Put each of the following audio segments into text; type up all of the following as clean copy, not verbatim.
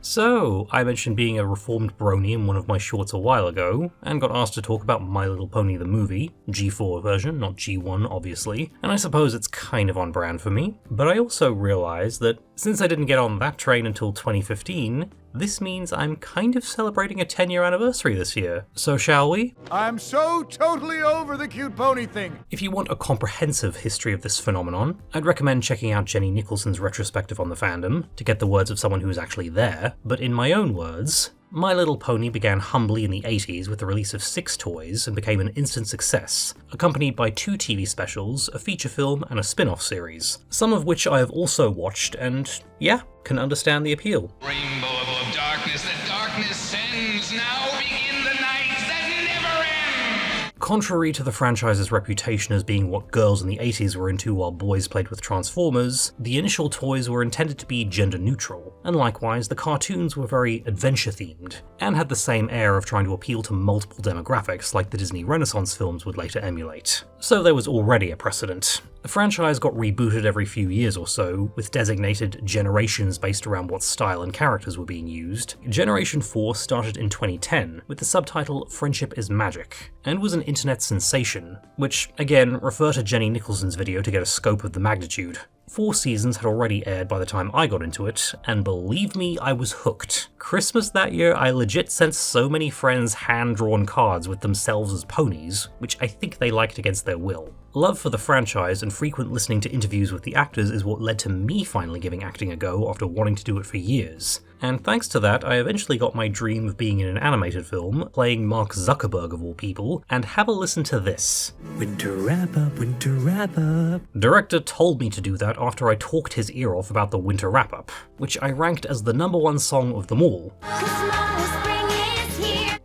So, I mentioned being a reformed brony in one of my shorts a while ago, and got asked to talk about My Little Pony the movie, G4 version, not G1 obviously, and I suppose it's kind of on brand for me, but I also realised that since I didn't get on that train until 2015, this means I'm kind of celebrating a 10-year anniversary this year. So shall we? I'm so totally over the cute pony thing. If you want a comprehensive history of this phenomenon, I'd recommend checking out Jenny Nicholson's retrospective on the fandom to get the words of someone who was actually there, but in my own words, My Little Pony began humbly in the 80s with the release of 6 toys and became an instant success, accompanied by 2 TV specials, a feature film, and a spin-off series, some of which I have also watched and, yeah, can understand the appeal. Rainbow of darkness that darkness sends, now begin the nights that never end! Contrary to the franchise's reputation as being what girls in the 80s were into while boys played with Transformers, the initial toys were intended to be gender neutral, and likewise the cartoons were very adventure themed, and had the same air of trying to appeal to multiple demographics like the Disney Renaissance films would later emulate. So there was already a precedent. The franchise got rebooted every few years or so, with designated generations based around what style and characters were being used. Generation 4 started in 2010 with the subtitle Friendship is Magic, and was an internet sensation, which, again, refer to Jenny Nicholson's video to get a scope of the magnitude. 4 seasons had already aired by the time I got into it, and believe me, I was hooked. Christmas that year, I legit sent so many friends hand-drawn cards with themselves as ponies, which I think they liked against their will. Love for the franchise and frequent listening to interviews with the actors is what led to me finally giving acting a go after wanting to do it for years. And thanks to that, I eventually got my dream of being in an animated film, playing Mark Zuckerberg of all people, and have a listen to this. Winter wrap-up, winter wrap-up. Director told me to do that after I talked his ear off about the Winter Wrap-Up, which I ranked as the #1 song of them all.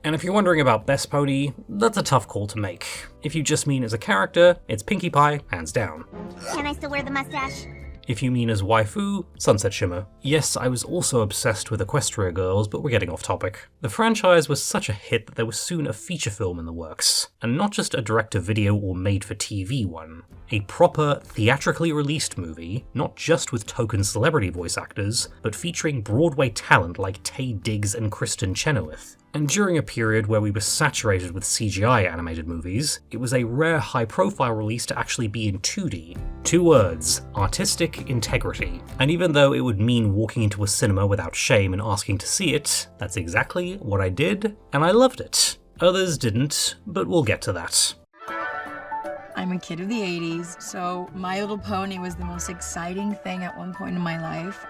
And if you're wondering about Best Pony, that's a tough call to make. If you just mean as a character, it's Pinkie Pie, hands down. Can I still wear the mustache? If you mean as waifu, Sunset Shimmer. Yes, I was also obsessed with Equestria Girls, but we're getting off topic. The franchise was such a hit that there was soon a feature film in the works, and not just a direct-to-video or made-for-TV one. A proper, theatrically released movie, not just with token celebrity voice actors, but featuring Broadway talent like Taye Diggs and Kristen Chenoweth. And during a period where we were saturated with CGI animated movies, it was a rare high-profile release to actually be in 2D. 2 words: artistic integrity. And even though it would mean walking into a cinema without shame and asking to see it, that's exactly what I did, and I loved it. Others didn't, but we'll get to that. I'm a kid of the 80s, so My Little Pony was the most exciting thing at one point in my life.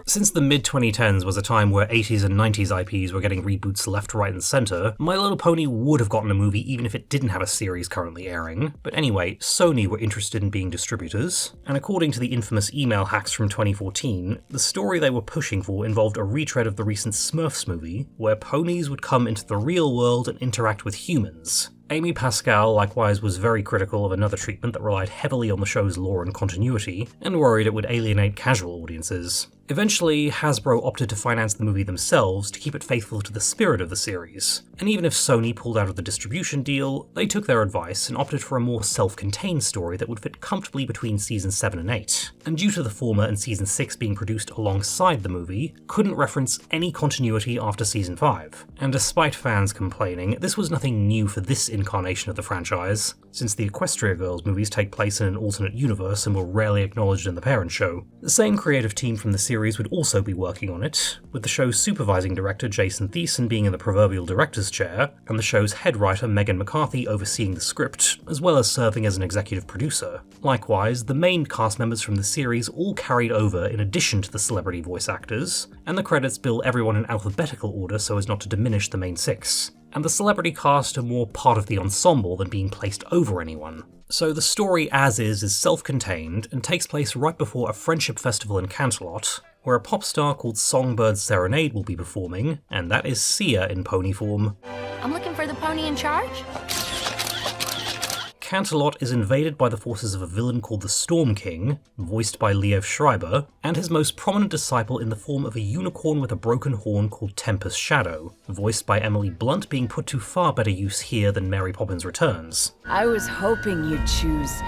Since the mid-2010s was a time where 80s and 90s IPs were getting reboots left, right, and centre, My Little Pony would have gotten a movie even if it didn't have a series currently airing. But anyway, Sony were interested in being distributors, and according to the infamous email hacks from 2014, the story they were pushing for involved a retread of the recent Smurfs movie, where ponies would come into the real world and interact with humans. Amy Pascal likewise was very critical of another treatment that relied heavily on the show's lore and continuity, and worried it would alienate casual audiences. Eventually, Hasbro opted to finance the movie themselves to keep it faithful to the spirit of the series, and even if Sony pulled out of the distribution deal, they took their advice and opted for a more self-contained story that would fit comfortably between Season 7 and 8, and due to the former and Season 6 being produced alongside the movie, couldn't reference any continuity after Season 5. And despite fans complaining, this was nothing new for this incarnation of the franchise, since the Equestria Girls movies take place in an alternate universe and were rarely acknowledged in the parent show. The same creative team from the series would also be working on it, with the show's supervising director Jason Thiessen being in the proverbial director's chair, and the show's head writer Megan McCarthy overseeing the script, as well as serving as an executive producer. Likewise, the main cast members from the series all carried over in addition to the celebrity voice actors, and the credits bill everyone in alphabetical order so as not to diminish the main 6. And the celebrity cast are more part of the ensemble than being placed over anyone. So the story as is self-contained and takes place right before a friendship festival in Canterlot, where a pop star called Songbird Serenade will be performing, and that is Sia in pony form. I'm looking for the pony in charge. Canterlot is invaded by the forces of a villain called the Storm King, voiced by Liev Schreiber, and his most prominent disciple in the form of a unicorn with a broken horn called Tempest Shadow, voiced by Emily Blunt, being put to far better use here than Mary Poppins Returns. I was hoping you'd choose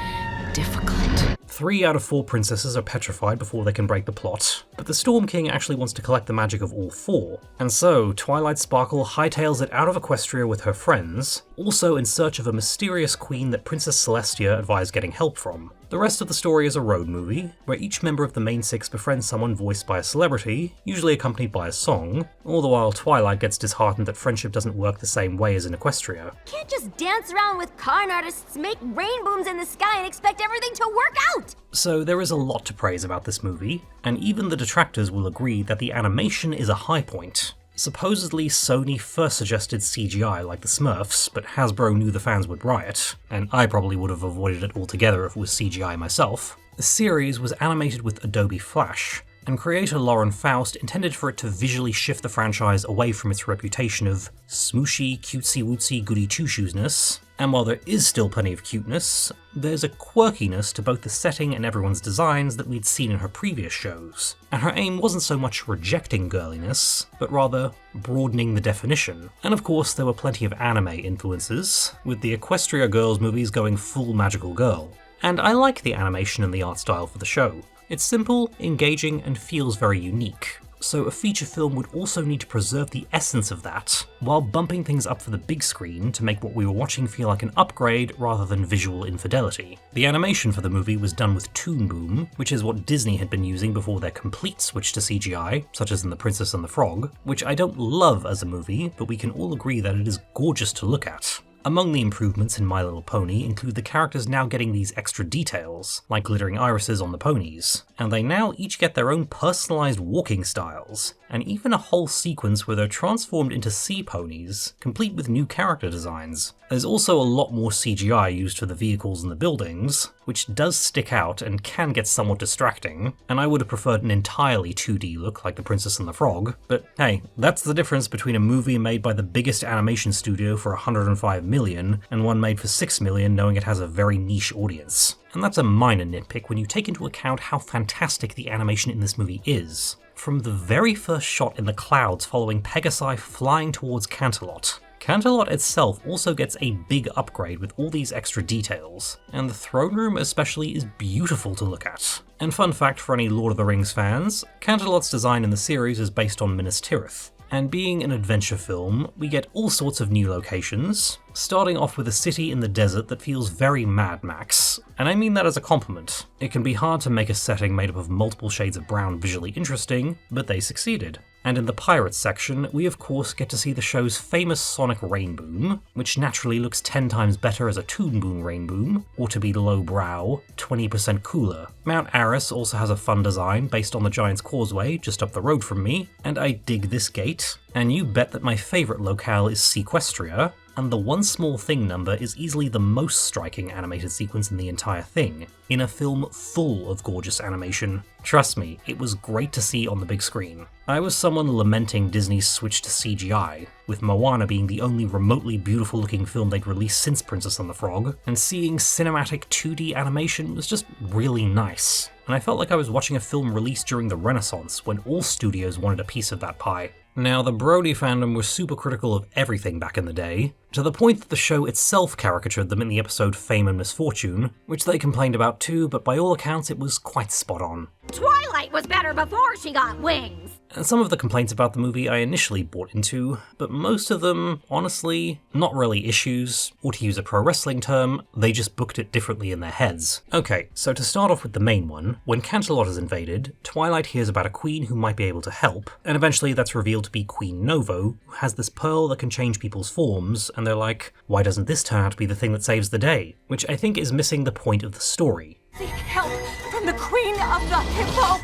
difficult. 3 out of 4 princesses are petrified before they can break the plot, but the Storm King actually wants to collect the magic of all 4, and so Twilight Sparkle hightails it out of Equestria with her friends, also in search of a mysterious queen that Princess Celestia advised getting help from. The rest of the story is a road movie, where each member of the main 6 befriends someone voiced by a celebrity, usually accompanied by a song, all the while Twilight gets disheartened that friendship doesn't work the same way as in Equestria. Can't just dance around with con artists, make rainbows in the sky, and expect everything to work out! So there is a lot to praise about this movie, and even the detractors will agree that the animation is a high point. Supposedly, Sony first suggested CGI like the Smurfs, but Hasbro knew the fans would riot, and I probably would have avoided it altogether if it was CGI myself. The series was animated with Adobe Flash, and creator Lauren Faust intended for it to visually shift the franchise away from its reputation of smooshy, cutesy-wootsy goody-two-shoesness, and while there is still plenty of cuteness, there's a quirkiness to both the setting and everyone's designs that we'd seen in her previous shows, and her aim wasn't so much rejecting girliness, but rather broadening the definition. And of course there were plenty of anime influences, with the Equestria Girls movies going full magical girl. And I like the animation and the art style for the show. It's simple, engaging, and feels very unique. So a feature film would also need to preserve the essence of that, while bumping things up for the big screen to make what we were watching feel like an upgrade rather than visual infidelity. The animation for the movie was done with Toon Boom, which is what Disney had been using before their complete switch to CGI, such as in The Princess and the Frog, which I don't love as a movie, but we can all agree that it is gorgeous to look at. Among the improvements in My Little Pony include the characters now getting these extra details, like glittering irises on the ponies, and they now each get their own personalised walking styles, and even a whole sequence where they're transformed into sea ponies, complete with new character designs. There's also a lot more CGI used for the vehicles and the buildings, which does stick out and can get somewhat distracting, and I would have preferred an entirely 2D look like The Princess and the Frog, but hey, that's the difference between a movie made by the biggest animation studio for $105 million and one made for $6 million knowing it has a very niche audience. And that's a minor nitpick when you take into account how fantastic the animation in this movie is. From the very first shot in the clouds following Pegasi flying towards Canterlot, Canterlot itself also gets a big upgrade with all these extra details, and the throne room especially is beautiful to look at. And fun fact for any Lord of the Rings fans, Canterlot's design in the series is based on Minas Tirith. And being an adventure film, we get all sorts of new locations, starting off with a city in the desert that feels very Mad Max, and I mean that as a compliment. It can be hard to make a setting made up of multiple shades of brown visually interesting, but they succeeded. And in the pirates section, we of course get to see the show's famous sonic rainboom, which naturally looks 10 times better as a Toon Boom rainboom, or to be lowbrow, 20% cooler. Mount Aris also has a fun design based on the Giant's Causeway just up the road from me, and I dig this gate. And you bet that my favourite locale is Sequestria, and the One Small Thing number is easily the most striking animated sequence in the entire thing, in a film full of gorgeous animation. Trust me, it was great to see on the big screen. I was someone lamenting Disney's switch to CGI, with Moana being the only remotely beautiful looking film they'd released since Princess and the Frog, and seeing cinematic 2D animation was just really nice. And I felt like I was watching a film released during the Renaissance, when all studios wanted a piece of that pie. Now, the Brody fandom was super critical of everything back in the day, to the point that the show itself caricatured them in the episode Fame and Misfortune, which they complained about too, but by all accounts it was quite spot on. Twilight was better before she got wings! And some of the complaints about the movie I initially bought into, but most of them, honestly, not really issues, or to use a pro wrestling term, they just booked it differently in their heads. Okay, so to start off with the main one, when Canterlot is invaded, Twilight hears about a queen who might be able to help, and eventually that's revealed to be Queen Novo, who has this pearl that can change people's forms, and they're like, why doesn't this turn out to be the thing that saves the day? Which I think is missing the point of the story. Seek help from the Queen of the Hippo!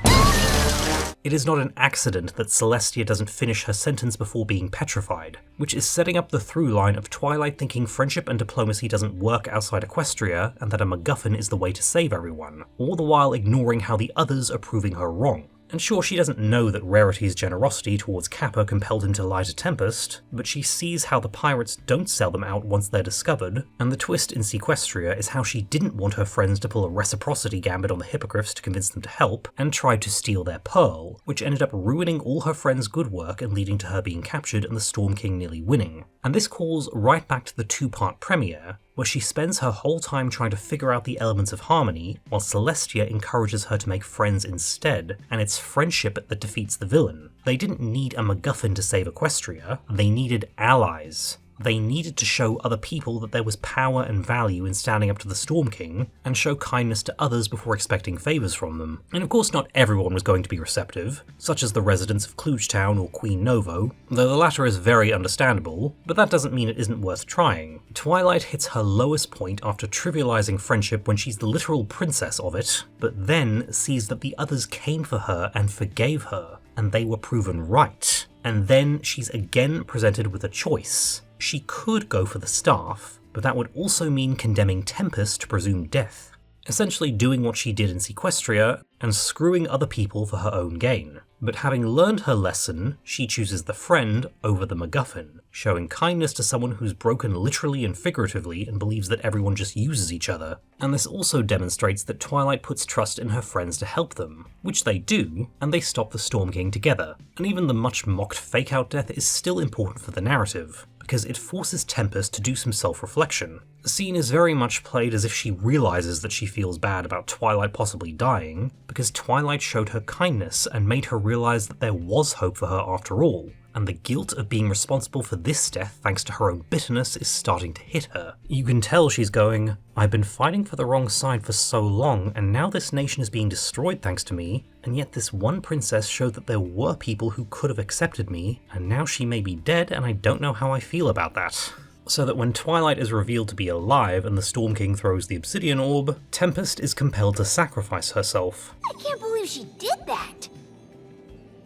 It is not an accident that Celestia doesn't finish her sentence before being petrified, which is setting up the through line of Twilight thinking friendship and diplomacy doesn't work outside Equestria and that a MacGuffin is the way to save everyone, all the while ignoring how the others are proving her wrong. And sure, she doesn't know that Rarity's generosity towards Kappa compelled him to lie to Tempest, but she sees how the pirates don't sell them out once they're discovered, and the twist in Sequestria is how she didn't want her friends to pull a reciprocity gambit on the Hippogriffs to convince them to help, and tried to steal their pearl, which ended up ruining all her friends' good work and leading to her being captured and the Storm King nearly winning. And this calls right back to the two-part premiere, where she spends her whole time trying to figure out the elements of harmony, while Celestia encourages her to make friends instead, and it's friendship that defeats the villain. They didn't need a MacGuffin to save Equestria, they needed allies. They needed to show other people that there was power and value in standing up to the Storm King, and show kindness to others before expecting favours from them. And of course not everyone was going to be receptive, such as the residents of Klugetown or Queen Novo, though the latter is very understandable, but that doesn't mean it isn't worth trying. Twilight hits her lowest point after trivialising friendship when she's the literal princess of it, but then sees that the others came for her and forgave her, and they were proven right. And then she's again presented with a choice. She could go for the staff, but that would also mean condemning Tempest to presumed death, essentially doing what she did in Sequestria and screwing other people for her own gain. But having learned her lesson, she chooses the friend over the MacGuffin, showing kindness to someone who's broken literally and figuratively and believes that everyone just uses each other. And this also demonstrates that Twilight puts trust in her friends to help them, which they do, and they stop the Storm King together. And even the much mocked fake-out death is still important for the narrative, because it forces Tempest to do some self-reflection. The scene is very much played as if she realizes that she feels bad about Twilight possibly dying, because Twilight showed her kindness and made her realize that there was hope for her after all, and the guilt of being responsible for this death thanks to her own bitterness is starting to hit her. You can tell she's going, I've been fighting for the wrong side for so long, and now this nation is being destroyed thanks to me, and yet this one princess showed that there were people who could have accepted me, and now she may be dead and I don't know how I feel about that. So that when Twilight is revealed to be alive and the Storm King throws the Obsidian Orb, Tempest is compelled to sacrifice herself. I can't believe she did that.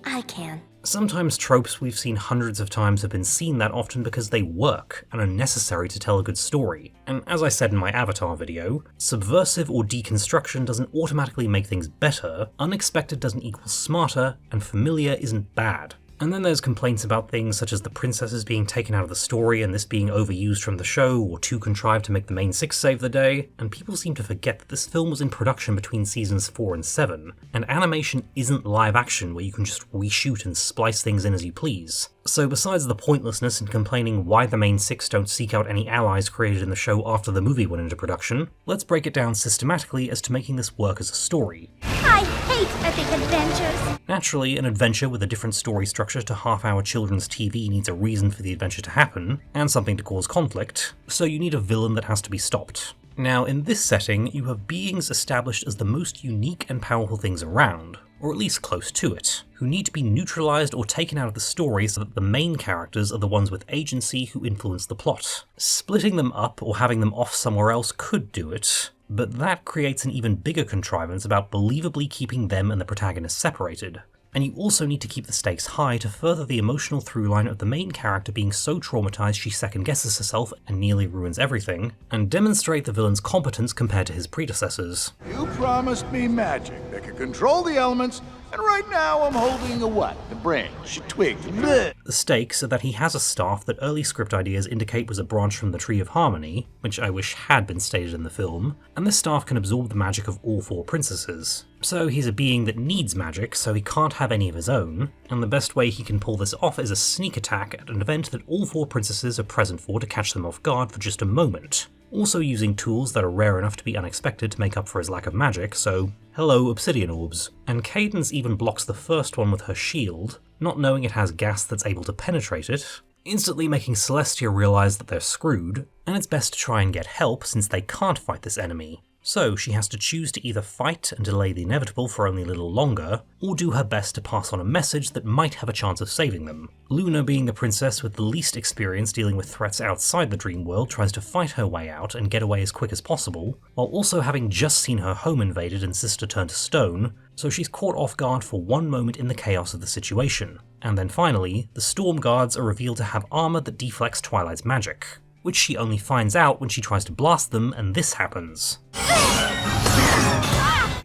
I can. Sometimes tropes we've seen hundreds of times have been seen that often because they work and are necessary to tell a good story. And as I said in my Avatar video, subversive or deconstruction doesn't automatically make things better, unexpected doesn't equal smarter, and familiar isn't bad. And then there's complaints about things such as the princesses being taken out of the story and this being overused from the show or too contrived to make the main six save the day, and people seem to forget that this film was in production between seasons 4 and 7, and animation isn't live action where you can just reshoot and splice things in as you please. So besides the pointlessness in complaining why the main six don't seek out any allies created in the show after the movie went into production, let's break it down systematically as to making this work as a story. I hate epic adventures. Naturally, an adventure with a different story structure to half-hour children's TV needs a reason for the adventure to happen, and something to cause conflict, so you need a villain that has to be stopped. Now, in this setting, you have beings established as the most unique and powerful things around, or at least close to it, who need to be neutralized or taken out of the story so that the main characters are the ones with agency who influence the plot. Splitting them up or having them off somewhere else could do it, but that creates an even bigger contrivance about believably keeping them and the protagonist separated. And you also need to keep the stakes high to further the emotional throughline of the main character being so traumatized she second-guesses herself and nearly ruins everything, and demonstrate the villain's competence compared to his predecessors. You promised me magic that could control the elements, and right now I'm holding a what? The branch, a twig. Blech. The stakes are that he has a staff that early script ideas indicate was a branch from the Tree of Harmony, which I wish had been stated in the film, and this staff can absorb the magic of all 4 princesses. So he's a being that needs magic, so he can't have any of his own, and the best way he can pull this off is a sneak attack at an event that all 4 princesses are present for to catch them off guard for just a moment. Also using tools that are rare enough to be unexpected to make up for his lack of magic, so hello Obsidian Orbs. And Cadance even blocks the first one with her shield, not knowing it has gas that's able to penetrate it, instantly making Celestia realize that they're screwed, and it's best to try and get help since they can't fight this enemy. So she has to choose to either fight and delay the inevitable for only a little longer, or do her best to pass on a message that might have a chance of saving them. Luna, being the princess with the least experience dealing with threats outside the dream world, tries to fight her way out and get away as quick as possible, while also having just seen her home invaded and sister turned to stone, so she's caught off guard for one moment in the chaos of the situation. And then finally, the Storm Guards are revealed to have armor that deflects Twilight's magic, which she only finds out when she tries to blast them, and this happens.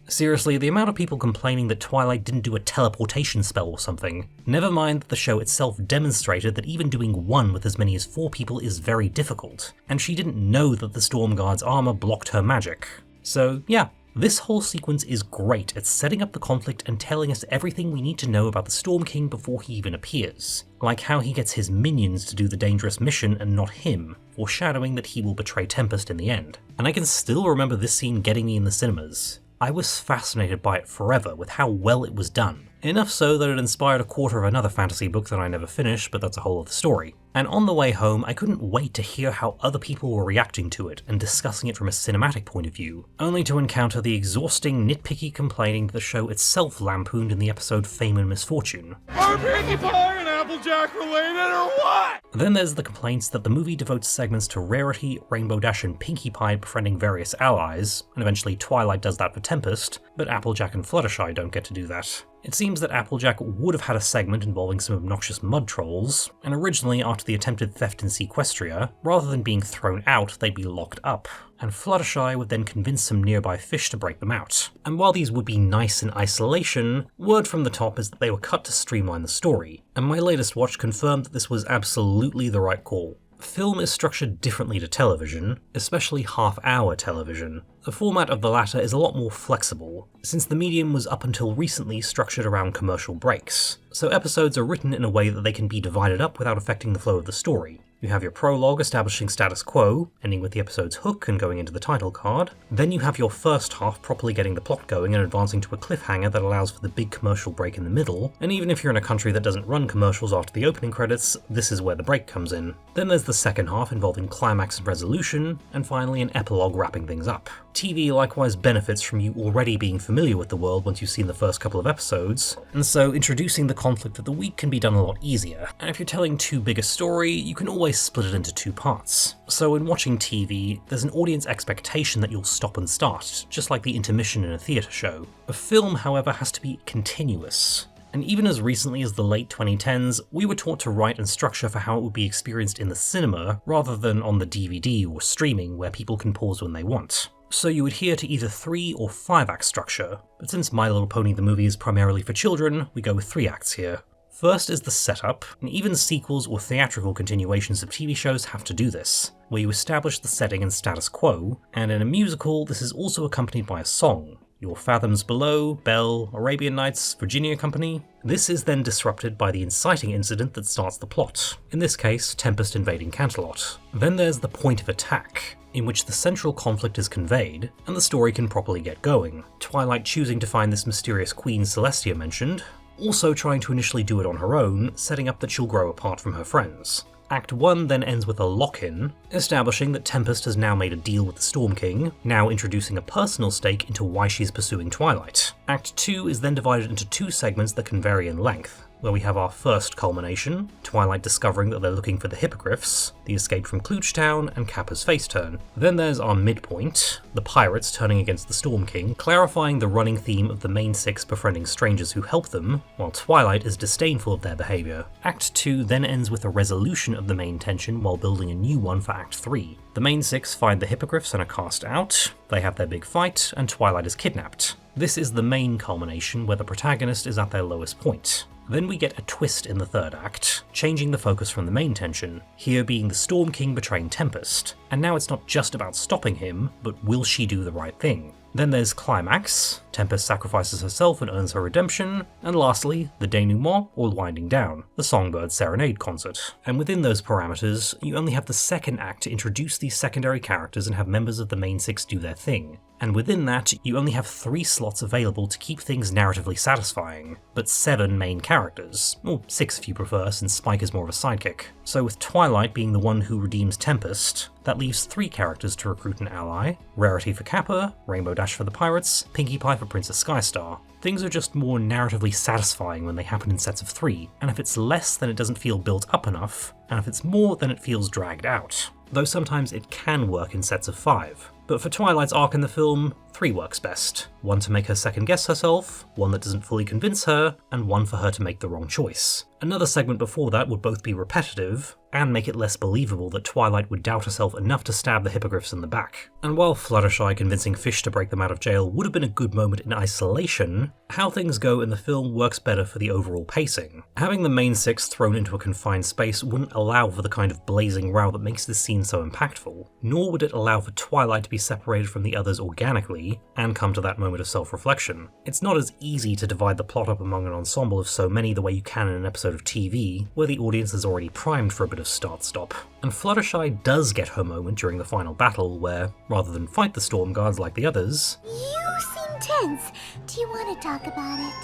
Seriously, the amount of people complaining that Twilight didn't do a teleportation spell or something. Never mind that the show itself demonstrated that even doing one with as many as 4 people is very difficult, and she didn't know that the Storm Guard's armor blocked her magic. So yeah, This whole sequence is great at setting up the conflict and telling us everything we need to know about the Storm King before he even appears, like how he gets his minions to do the dangerous mission and not him, foreshadowing that he will betray Tempest in the end. And I can still remember this scene getting me in the cinemas. I was fascinated by it forever with how well it was done. Enough so that it inspired a quarter of another fantasy book that I never finished, but that's a whole other story. And on the way home, I couldn't wait to hear how other people were reacting to it and discussing it from a cinematic point of view, only to encounter the exhausting, nitpicky complaining that the show itself lampooned in the episode Fame and Misfortune. Are Pinkie Pie and Applejack related or what? Then there's the complaints that the movie devotes segments to Rarity, Rainbow Dash, and Pinkie Pie befriending various allies, and eventually Twilight does that for Tempest, but Applejack and Fluttershy don't get to do that. It seems that Applejack would have had a segment involving some obnoxious mud trolls, and originally after the attempted theft in Sequestria, rather than being thrown out, they'd be locked up, and Fluttershy would then convince some nearby fish to break them out. And while these would be nice in isolation, word from the top is that they were cut to streamline the story, and my latest watch confirmed that this was absolutely the right call. Film is structured differently to television, especially half-hour television. The format of the latter is a lot more flexible, since the medium was up until recently structured around commercial breaks, so episodes are written in a way that they can be divided up without affecting the flow of the story. You have your prologue establishing status quo, ending with the episode's hook and going into the title card. Then you have your first half properly getting the plot going and advancing to a cliffhanger that allows for the big commercial break in the middle, and even if you're in a country that doesn't run commercials after the opening credits, this is where the break comes in. Then there's the second half involving climax and resolution, and finally an epilogue wrapping things up. TV likewise benefits from you already being familiar with the world once you've seen the first couple of episodes, and so introducing the conflict of the week can be done a lot easier. And if you're telling too big a story, you can always split it into two parts. So in watching TV, there's an audience expectation that you'll stop and start, just like the intermission in a theatre show. A film, however, has to be continuous. And even as recently as the late 2010s, we were taught to write and structure for how it would be experienced in the cinema, rather than on the DVD or streaming where people can pause when they want. So you adhere to either 3 or 5 act structure, but since My Little Pony the movie is primarily for children, we go with 3 acts here. First is the setup, and even sequels or theatrical continuations of TV shows have to do this, where you establish the setting and status quo, and in a musical this is also accompanied by a song. Your Fathoms Below, Belle, Arabian Nights, Virginia Company. This is then disrupted by the inciting incident that starts the plot, in this case Tempest invading Canterlot. Then there's the point of attack, in which the central conflict is conveyed, and the story can properly get going. Twilight choosing to find this mysterious Queen Celestia mentioned, also trying to initially do it on her own, setting up that she'll grow apart from her friends. Act 1 then ends with a lock-in, establishing that Tempest has now made a deal with the Storm King, now introducing a personal stake into why she's pursuing Twilight. Act 2 is then divided into 2 segments that can vary in length, where we have our first culmination, Twilight discovering that they're looking for the Hippogriffs, the escape from Kloochtown, and Kappa's face turn. Then there's our midpoint, the pirates turning against the Storm King, clarifying the running theme of the main 6 befriending strangers who help them, while Twilight is disdainful of their behaviour. Act 2 then ends with a resolution of the main tension while building a new one for Act 3. The main 6 find the Hippogriffs and are cast out, they have their big fight, and Twilight is kidnapped. This is the main culmination where the protagonist is at their lowest point. Then we get a twist in the third act, changing the focus from the main tension, here being the Storm King betraying Tempest, and now it's not just about stopping him, but will she do the right thing? Then there's climax, Tempest sacrifices herself and earns her redemption, and lastly, the denouement, or winding down, the Songbird Serenade concert. And within those parameters, you only have the second act to introduce these secondary characters and have members of the main 6 do their thing. And within that, you only have 3 slots available to keep things narratively satisfying, but 7 main characters, or 6 if you prefer, since Spike is more of a sidekick. So with Twilight being the one who redeems Tempest, that leaves 3 characters to recruit an ally, Rarity for Kappa, Rainbow Dash for the Pirates, Pinkie Pie for Princess Skystar. Things are just more narratively satisfying when they happen in sets of 3, and if it's less then it doesn't feel built up enough, and if it's more then it feels dragged out. Though sometimes it can work in sets of 5. But for Twilight's arc in the film, 3 works best. 1 to make her second guess herself, 1 that doesn't fully convince her, and 1 for her to make the wrong choice. Another segment before that would both be repetitive, and make it less believable that Twilight would doubt herself enough to stab the Hippogriffs in the back. And while Fluttershy convincing Fish to break them out of jail would have been a good moment in isolation, how things go in the film works better for the overall pacing. Having the main 6 thrown into a confined space wouldn't allow for the kind of blazing row that makes this scene so impactful, nor would it allow for Twilight to be be separated from the others organically and come to that moment of self-reflection. It's not as easy to divide the plot up among an ensemble of so many the way you can in an episode of TV, where the audience is already primed for a bit of start-stop. And Fluttershy does get her moment during the final battle where, rather than fight the Storm Guards like the others, You seem tense. Do you want to talk about it?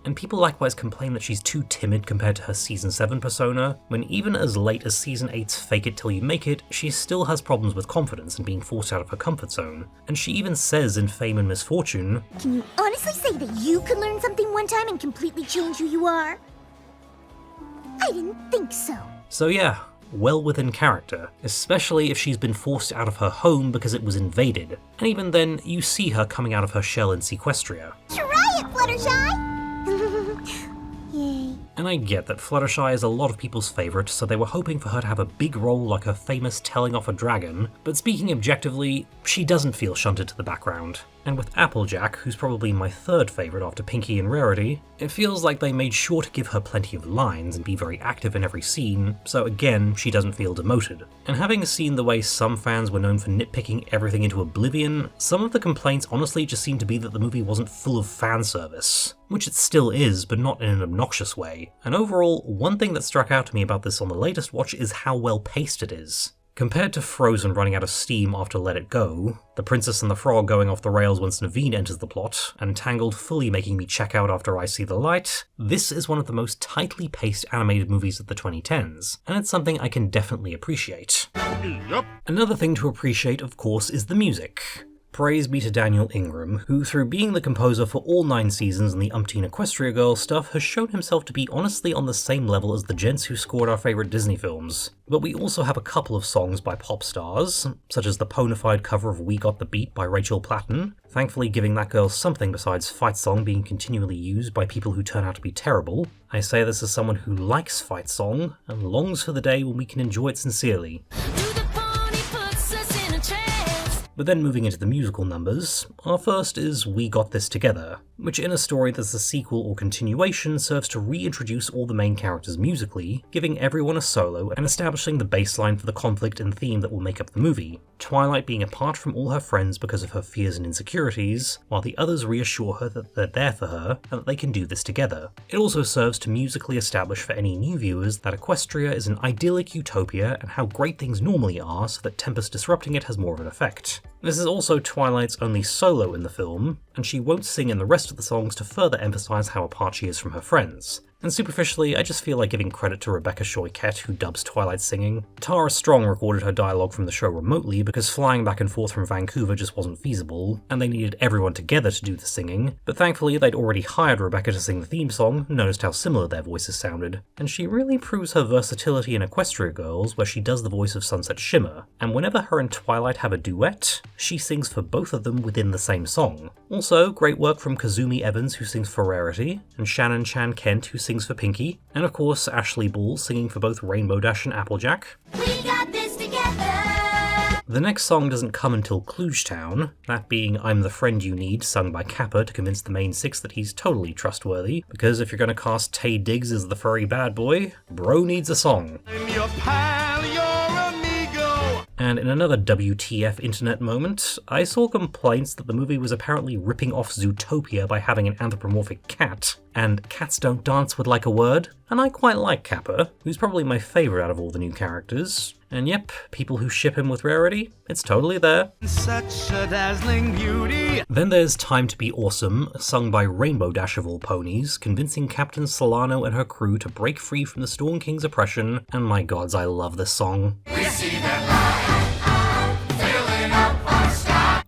and people likewise complain that she's too timid compared to her Season 7 persona, when even as late as Season 8's Fake It Till You Make It, she still has problems with confidence and being forced out of her comfort zone. And she even says in Fame and Misfortune, Can you honestly say that you could learn something one time and completely change who you are? I didn't think so. so yeah, well within character, especially if she's been forced out of her home because it was invaded. And even then, you see her coming out of her shell in Sequestria. Try it, Fluttershy! Yay. And I get that Fluttershy is a lot of people's favourite, so they were hoping for her to have a big role like her famous telling off a dragon, but speaking objectively, she doesn't feel shunted to the background. And with Applejack, who's probably my third favourite after Pinky and Rarity, it feels like they made sure to give her plenty of lines and be very active in every scene, so again, she doesn't feel demoted. And having seen the way some fans were known for nitpicking everything into oblivion, some of the complaints honestly just seem to be that the movie wasn't full of fan service. Which it still is, but not in an obnoxious way. And overall, one thing that struck out to me about this on the latest watch is how well paced it is. Compared to Frozen running out of steam after Let It Go, The Princess and the Frog going off the rails once Naveen enters the plot, and Tangled fully making me check out after I See the Light, this is one of the most tightly paced animated movies of the 2010s, and it's something I can definitely appreciate. Yup. Another thing to appreciate, of course, is the music. Praise be to Daniel Ingram, who through being the composer for all 9 seasons and the umpteen Equestria Girls stuff has shown himself to be honestly on the same level as the gents who scored our favourite Disney films. But we also have a couple of songs by pop stars, such as the ponified cover of We Got the Beat by Rachel Platten, thankfully giving that girl something besides Fight Song being continually used by people who turn out to be terrible. I say this as someone who likes Fight Song, and longs for the day when we can enjoy it sincerely. But then moving into the musical numbers, our first is We Got This Together, which in a story that's a sequel or continuation serves to reintroduce all the main characters musically, giving everyone a solo and establishing the baseline for the conflict and theme that will make up the movie, Twilight being apart from all her friends because of her fears and insecurities, while the others reassure her that they're there for her and that they can do this together. It also serves to musically establish for any new viewers that Equestria is an idyllic utopia and how great things normally are so that Tempest disrupting it has more of an effect. This is also Twilight's only solo in the film, and she won't sing in the rest of the songs to further emphasise how apart she is from her friends. And superficially, I just feel like giving credit to Rebecca Choy-Kett, who dubs Twilight's singing. Tara Strong recorded her dialogue from the show remotely because flying back and forth from Vancouver just wasn't feasible, and they needed everyone together to do the singing, but thankfully they'd already hired Rebecca to sing the theme song, noticed how similar their voices sounded, and she really proves her versatility in Equestria Girls, where she does the voice of Sunset Shimmer, and whenever her and Twilight have a duet, she sings for both of them within the same song. Also, great work from Kazumi Evans, who sings for Rarity, and Shannon Chan Kent, who sings for Pinky, and of course Ashley Ball singing for both Rainbow Dash and Applejack. We got this together! The next song doesn't come until Klugetown, that being I'm the Friend You Need, sung by Kappa to convince the main 6 that he's totally trustworthy, because if you're gonna cast Taye Diggs as the furry bad boy, bro needs a song. I'm your pal, your amigo. And in another WTF internet moment, I saw complaints that the movie was apparently ripping off Zootopia by having an anthropomorphic cat, and cats don't dance with like a word, and I quite like Kappa, who's probably my favourite out of all the new characters. And yep, people who ship him with Rarity, it's totally there. Such a dazzling beauty. Then there's Time to Be Awesome, sung by Rainbow Dash of all ponies, convincing Captain Solano and her crew to break free from the Storm King's oppression, and my gods, I love this song.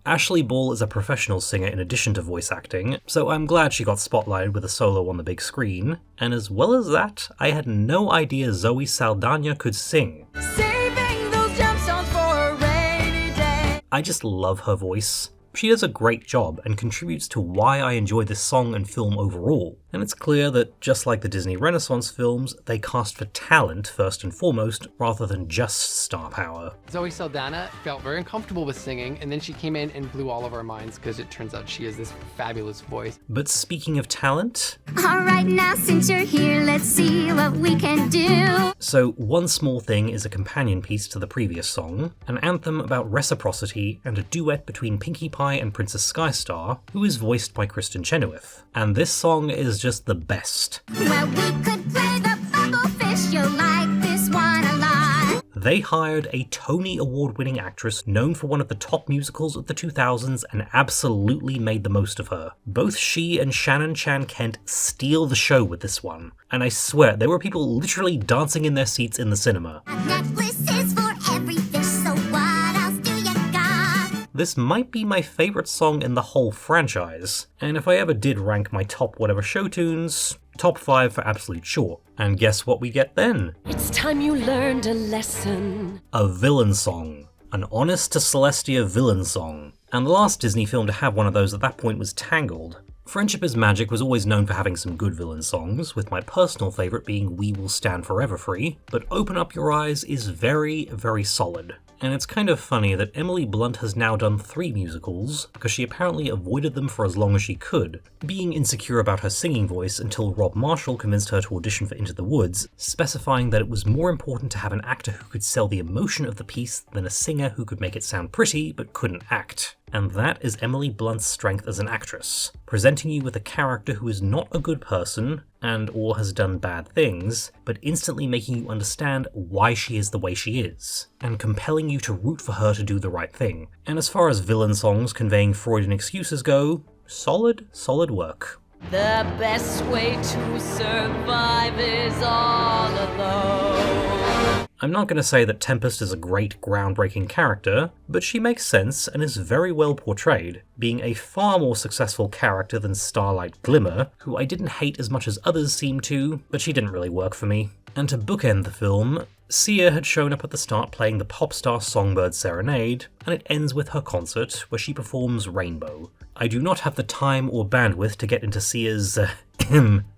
Ashley Ball is a professional singer in addition to voice acting, so I'm glad she got spotlighted with a solo on the big screen, and as well as that, I had no idea Zoe Saldana could sing. Saving those gemstones for a rainy day. I just love her voice. She does a great job and contributes to why I enjoy this song and film overall. And it's clear that, just like the Disney Renaissance films, they cast for talent first and foremost, rather than just star power. Zoe Saldana felt very uncomfortable with singing, and then she came in and blew all of our minds because it turns out she has this fabulous voice. But speaking of talent, Alright, now since you're here, let's see what what we can do. So One Small Thing is a companion piece to the previous song, an anthem about reciprocity and a duet between Pinkie Pie and Princess Skystar, who is voiced by Kristen Chenoweth. And this song is just the best. Well, we could play the bubble fish, you'll like this one a lot. They hired a Tony Award-winning actress known for one of the top musicals of the 2000s and absolutely made the most of her. Both she and Shannon Chan Kent steal the show with this one, and I swear there were people literally dancing in their seats in the cinema. A necklace is for every fish, so what else do you got? This might be my favourite song in the whole franchise, and if I ever did rank my top whatever show tunes, top 5 for absolute sure. And guess what we get then? It's time you learned a lesson. A villain song. An Honest to Celestia villain song. And the last Disney film to have one of those at that point was Tangled. Friendship is Magic was always known for having some good villain songs, with my personal favourite being We Will Stand Forever Free, but Open Up Your Eyes is very, very solid. And it's kind of funny that Emily Blunt has now done 3 musicals, because she apparently avoided them for as long as she could, being insecure about her singing voice until Rob Marshall convinced her to audition for Into the Woods, specifying that it was more important to have an actor who could sell the emotion of the piece than a singer who could make it sound pretty but couldn't act. And that is Emily Blunt's strength as an actress, presenting you with a character who is not a good person and or has done bad things, but instantly making you understand why she is the way she is, and compelling you to root for her to do the right thing. And as far as villain songs conveying Freudian excuses go, solid work. The best way to survive is all alone. I'm not going to say that Tempest is a great, groundbreaking character, but she makes sense and is very well portrayed, being a far more successful character than Starlight Glimmer, who I didn't hate as much as others seemed to, but she didn't really work for me. And to bookend the film, Sia had shown up at the start playing the pop star Songbird Serenade, and it ends with her concert, where she performs Rainbow. I do not have the time or bandwidth to get into Sia's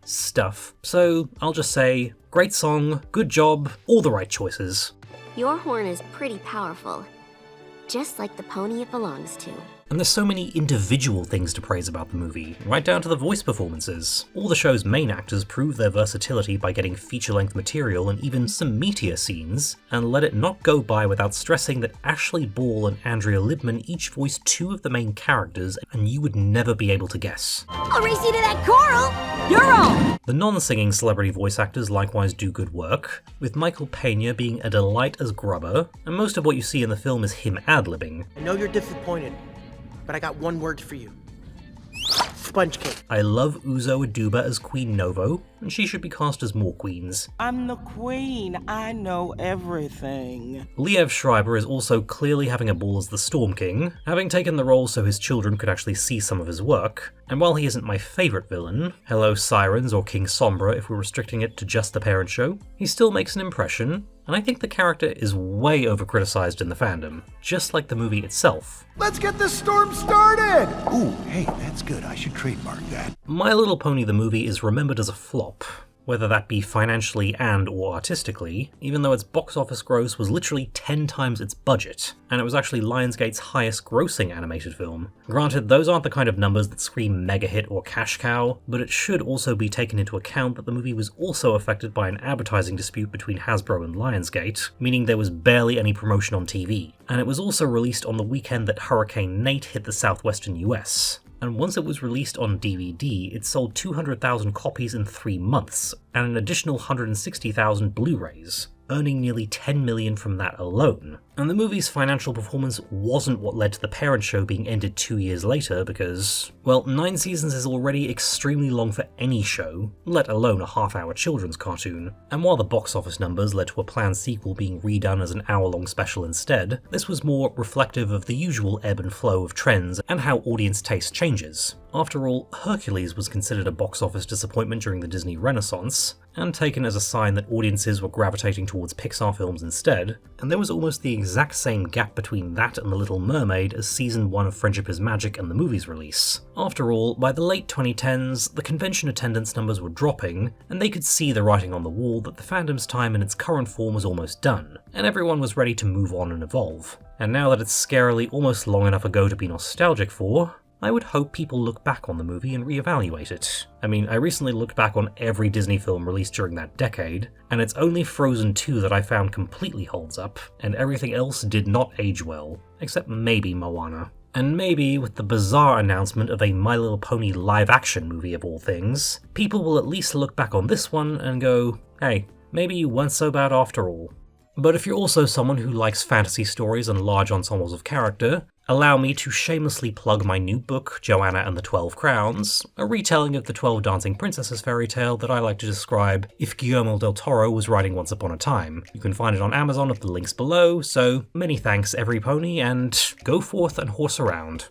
stuff, so I'll just say, great song, good job, all the right choices. Your horn is pretty powerful, just like the pony it belongs to. And there's so many individual things to praise about the movie, right down to the voice performances. All the show's main actors prove their versatility by getting feature-length material and even some meatier scenes, and let it not go by without stressing that Ashley Ball and Andrea Libman each voiced 2 of the main characters, and you would never be able to guess. I'll race you to that coral! You're on! The non-singing celebrity voice actors likewise do good work, with Michael Pena being a delight as Grubber, and most of what you see in the film is him ad-libbing. I know you're disappointed, but I got one word for you. Sponge cake. I love Uzo Aduba as Queen Novo, and she should be cast as more queens. I'm the queen. I know everything. Liev Schreiber is also clearly having a ball as the Storm King, having taken the role so his children could actually see some of his work. And while he isn't my favourite villain, Hello Sirens or King Sombra if we're restricting it to just the parent show, he still makes an impression, and I think the character is way over-criticized in the fandom, just like the movie itself. Let's get this storm started! Ooh, hey, that's good. I should trademark that. My Little Pony the movie is remembered as a flop, whether that be financially and or artistically, even though its box office gross was literally 10 times its budget, and it was actually Lionsgate's highest grossing animated film. Granted, those aren't the kind of numbers that scream mega hit or cash cow, but it should also be taken into account that the movie was also affected by an advertising dispute between Hasbro and Lionsgate, meaning there was barely any promotion on TV, and it was also released on the weekend that Hurricane Nate hit the southwestern US. And once it was released on DVD, it sold 200,000 copies in 3 months, and an additional 160,000 Blu-rays, earning nearly $10 million from that alone. And the movie's financial performance wasn't what led to the parent show being ended 2 years later because, well, 9 seasons is already extremely long for any show, let alone a half-hour children's cartoon. And while the box office numbers led to a planned sequel being redone as an hour-long special instead, this was more reflective of the usual ebb and flow of trends and how audience taste changes. After all, Hercules was considered a box office disappointment during the Disney Renaissance, and taken as a sign that audiences were gravitating towards Pixar films instead, and there was almost the exact same gap between that and The Little Mermaid as Season 1 of Friendship is Magic and the movie's release. After all, by the late 2010s, the convention attendance numbers were dropping, and they could see the writing on the wall that the fandom's time in its current form was almost done, and everyone was ready to move on and evolve. And now that it's scarily almost long enough ago to be nostalgic for, I would hope people look back on the movie and reevaluate it. I mean, I recently looked back on every Disney film released during that decade, and it's only Frozen 2 that I found completely holds up, and everything else did not age well, except maybe Moana. And maybe, with the bizarre announcement of a My Little Pony live-action movie of all things, people will at least look back on this one and go, hey, maybe you weren't so bad after all. But if you're also someone who likes fantasy stories and large ensembles of character, allow me to shamelessly plug my new book, Joanna and the 12 Crowns, a retelling of the 12 Dancing Princesses fairy tale that I like to describe if Guillermo del Toro was writing Once Upon a Time. You can find it on Amazon at the links below, so many thanks every pony, and go forth and horse around.